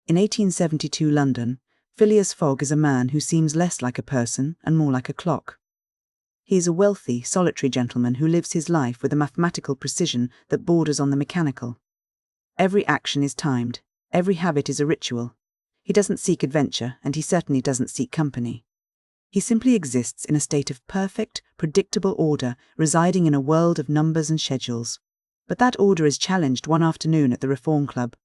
In 1872 London, Phileas Fogg is a man who seems less like a person and more like a clock. He is a wealthy, solitary gentleman who lives his life with a mathematical precision that borders on the mechanical. Every action is timed, every habit is a ritual. He doesn't seek adventure, and he certainly doesn't seek company. He simply exists in a state of perfect, predictable order, residing in a world of numbers and schedules. But that order is challenged one afternoon at the Reform Club.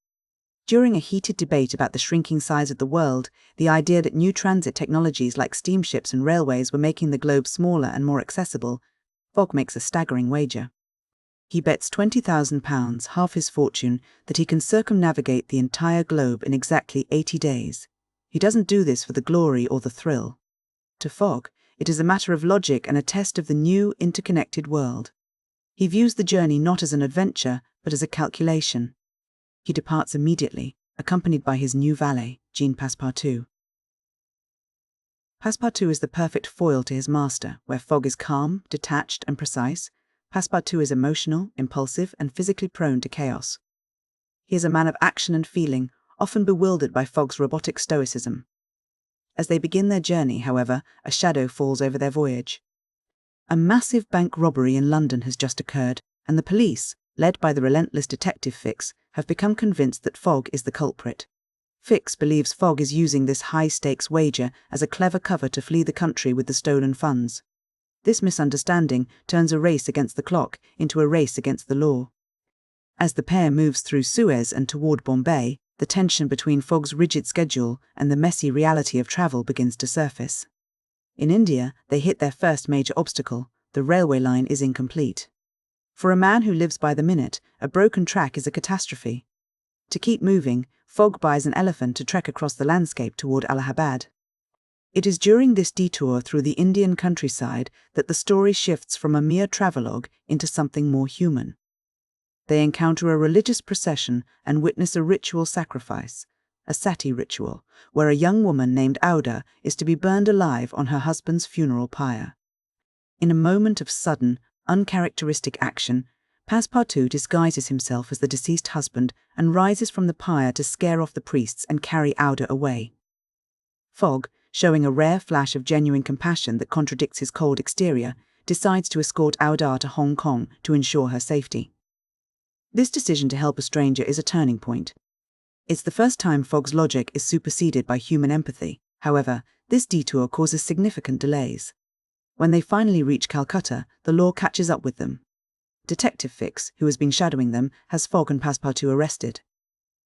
During a heated debate about the shrinking size of the world, the idea that new transit technologies like steamships and railways were making the globe smaller and more accessible, Fogg makes a staggering wager. He bets £20,000, half his fortune, that he can circumnavigate the entire globe in exactly 80 days. He doesn't do this for the glory or the thrill. To Fogg, it is a matter of logic and a test of the new, interconnected world. He views the journey not as an adventure, but as a calculation. He departs immediately, accompanied by his new valet, Passepartout. Passepartout is the perfect foil to his master, where Fogg is calm, detached, and precise. Passepartout is emotional, impulsive, and physically prone to chaos. He is a man of action and feeling, often bewildered by Fogg's robotic stoicism. As they begin their journey, however, a shadow falls over their voyage. A massive bank robbery in London has just occurred, and the police, led by the relentless detective Fix, have become convinced that Fogg is the culprit. Fix believes Fogg is using this high-stakes wager as a clever cover to flee the country with the stolen funds. This misunderstanding turns a race against the clock into a race against the law. As the pair moves through Suez and toward Bombay, the tension between Fogg's rigid schedule and the messy reality of travel begins to surface. In India, they hit their first major obstacle: the railway line is incomplete. For a man who lives by the minute, a broken track is a catastrophe. To keep moving, Fogg buys an elephant to trek across the landscape toward Allahabad. It is during this detour through the Indian countryside that the story shifts from a mere travelogue into something more human. They encounter a religious procession and witness a ritual sacrifice, a sati ritual, where a young woman named Auda is to be burned alive on her husband's funeral pyre. In a moment of sudden, uncharacteristic action, Passepartout disguises himself as the deceased husband and rises from the pyre to scare off the priests and carry Auda away. Fogg, showing a rare flash of genuine compassion that contradicts his cold exterior, decides to escort Auda to Hong Kong to ensure her safety. This decision to help a stranger is a turning point. It's the first time Fogg's logic is superseded by human empathy. However, this detour causes significant delays. When they finally reach Calcutta, the law catches up with them. Detective Fix, who has been shadowing them, has Fogg and Passepartout arrested.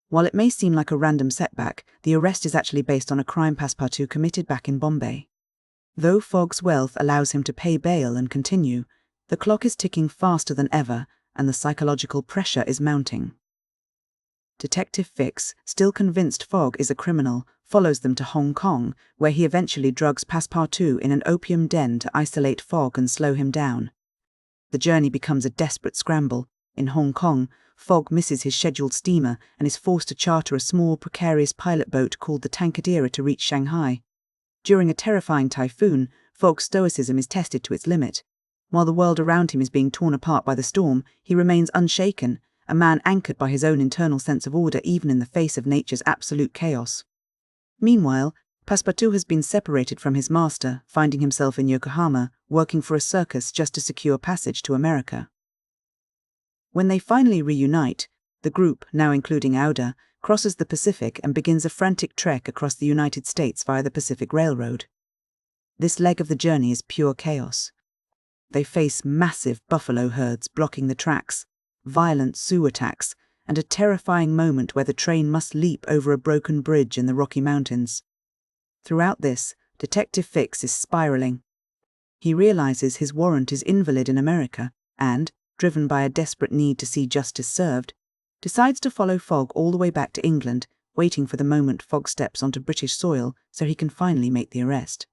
While it may seem like a random setback, the arrest is actually based on a crime Passepartout committed back in Bombay. Though Fogg's wealth allows him to pay bail and continue, the clock is ticking faster than ever, and the psychological pressure is mounting. Detective Fix, still convinced Fogg is a criminal, follows them to Hong Kong, where he eventually drugs Passepartout in an opium den to isolate Fogg and slow him down. The journey becomes a desperate scramble. In Hong Kong, Fogg misses his scheduled steamer and is forced to charter a small, precarious pilot boat called the Tankadera to reach Shanghai. During a terrifying typhoon, Fogg's stoicism is tested to its limit. While the world around him is being torn apart by the storm, he remains unshaken, a man anchored by his own internal sense of order even in the face of nature's absolute chaos. Meanwhile, Passepartout has been separated from his master, finding himself in Yokohama, working for a circus just to secure passage to America. When they finally reunite, the group, now including Auda, crosses the Pacific and begins a frantic trek across the United States via the Pacific Railroad. This leg of the journey is pure chaos. They face massive buffalo herds blocking the tracks, violent Sioux attacks, and a terrifying moment where the train must leap over a broken bridge in the Rocky Mountains. Throughout this, Detective Fix is spiraling. He realizes his warrant is invalid in America and, driven by a desperate need to see justice served, decides to follow Fogg all the way back to England, waiting for the moment Fogg steps onto British soil so he can finally make the arrest.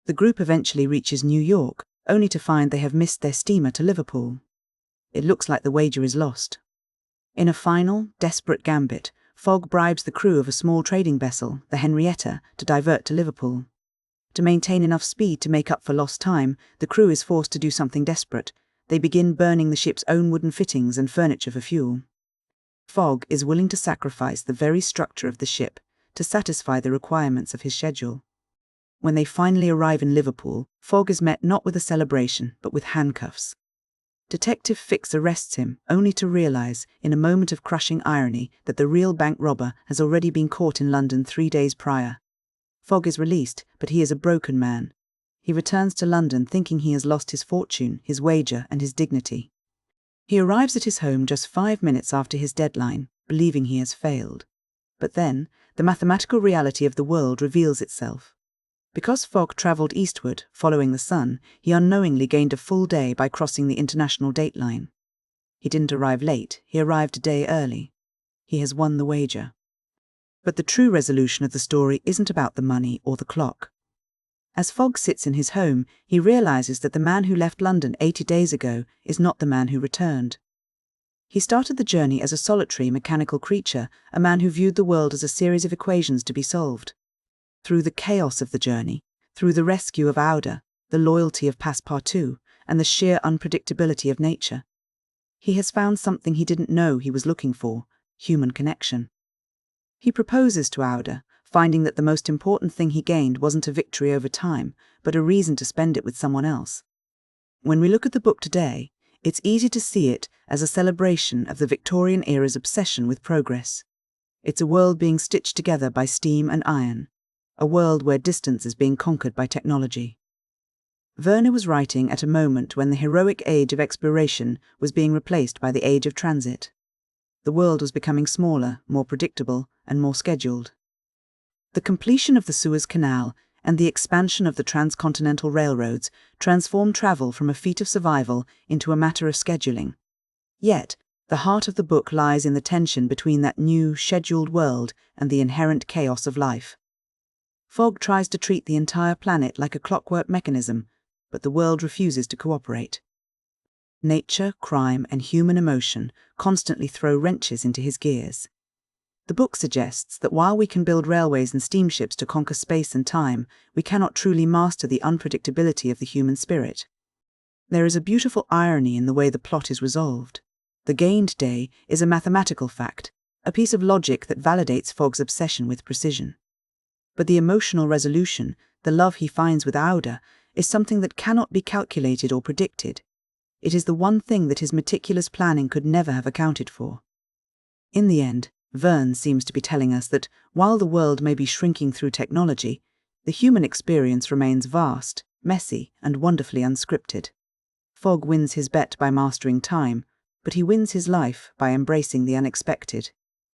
The group eventually reaches New York, only to find they have missed their steamer to Liverpool. It looks like the wager is lost. In a final, desperate gambit, Fogg bribes the crew of a small trading vessel, the Henrietta, to divert to Liverpool. To maintain enough speed to make up for lost time, the crew is forced to do something desperate. They begin burning the ship's own wooden fittings and furniture for fuel. Fogg is willing to sacrifice the very structure of the ship to satisfy the requirements of his schedule. When they finally arrive in Liverpool, Fogg is met not with a celebration, but with handcuffs. Detective Fix arrests him, only to realize, in a moment of crushing irony, that the real bank robber has already been caught in London 3 days prior. Fogg is released, but he is a broken man. He returns to London thinking he has lost his fortune, his wager, and his dignity. He arrives at his home just 5 minutes after his deadline, believing he has failed. But then, the mathematical reality of the world reveals itself. Because Fogg travelled eastward, following the sun, he unknowingly gained a full day by crossing the international date line. He didn't arrive late, he arrived a day early. He has won the wager. But the true resolution of the story isn't about the money or the clock. As Fogg sits in his home, he realizes that the man who left London 80 days ago is not the man who returned. He started the journey as a solitary mechanical creature, a man who viewed the world as a series of equations to be solved. Through the chaos of the journey, through the rescue of Auda, the loyalty of Passepartout, and the sheer unpredictability of nature, he has found something he didn't know he was looking for: human connection. He proposes to Auda, finding that the most important thing he gained wasn't a victory over time, but a reason to spend it with someone else. When we look at the book today, it's easy to see it as a celebration of the Victorian era's obsession with progress. It's a world being stitched together by steam and iron, a world where distance is being conquered by technology. Verne was writing at a moment when the heroic age of exploration was being replaced by the age of transit. The world was becoming smaller, more predictable, and more scheduled. The completion of the Suez Canal and the expansion of the transcontinental railroads transformed travel from a feat of survival into a matter of scheduling. Yet, the heart of the book lies in the tension between that new, scheduled world and the inherent chaos of life. Fogg tries to treat the entire planet like a clockwork mechanism, but the world refuses to cooperate. Nature, crime, and human emotion constantly throw wrenches into his gears. The book suggests that while we can build railways and steamships to conquer space and time, we cannot truly master the unpredictability of the human spirit. There is a beautiful irony in the way the plot is resolved. The gained day is a mathematical fact, a piece of logic that validates Fogg's obsession with precision. But the emotional resolution, the love he finds with Auda, is something that cannot be calculated or predicted. It is the one thing that his meticulous planning could never have accounted for. In the end, Verne seems to be telling us that, while the world may be shrinking through technology, the human experience remains vast, messy, and wonderfully unscripted. Fogg wins his bet by mastering time, but he wins his life by embracing the unexpected.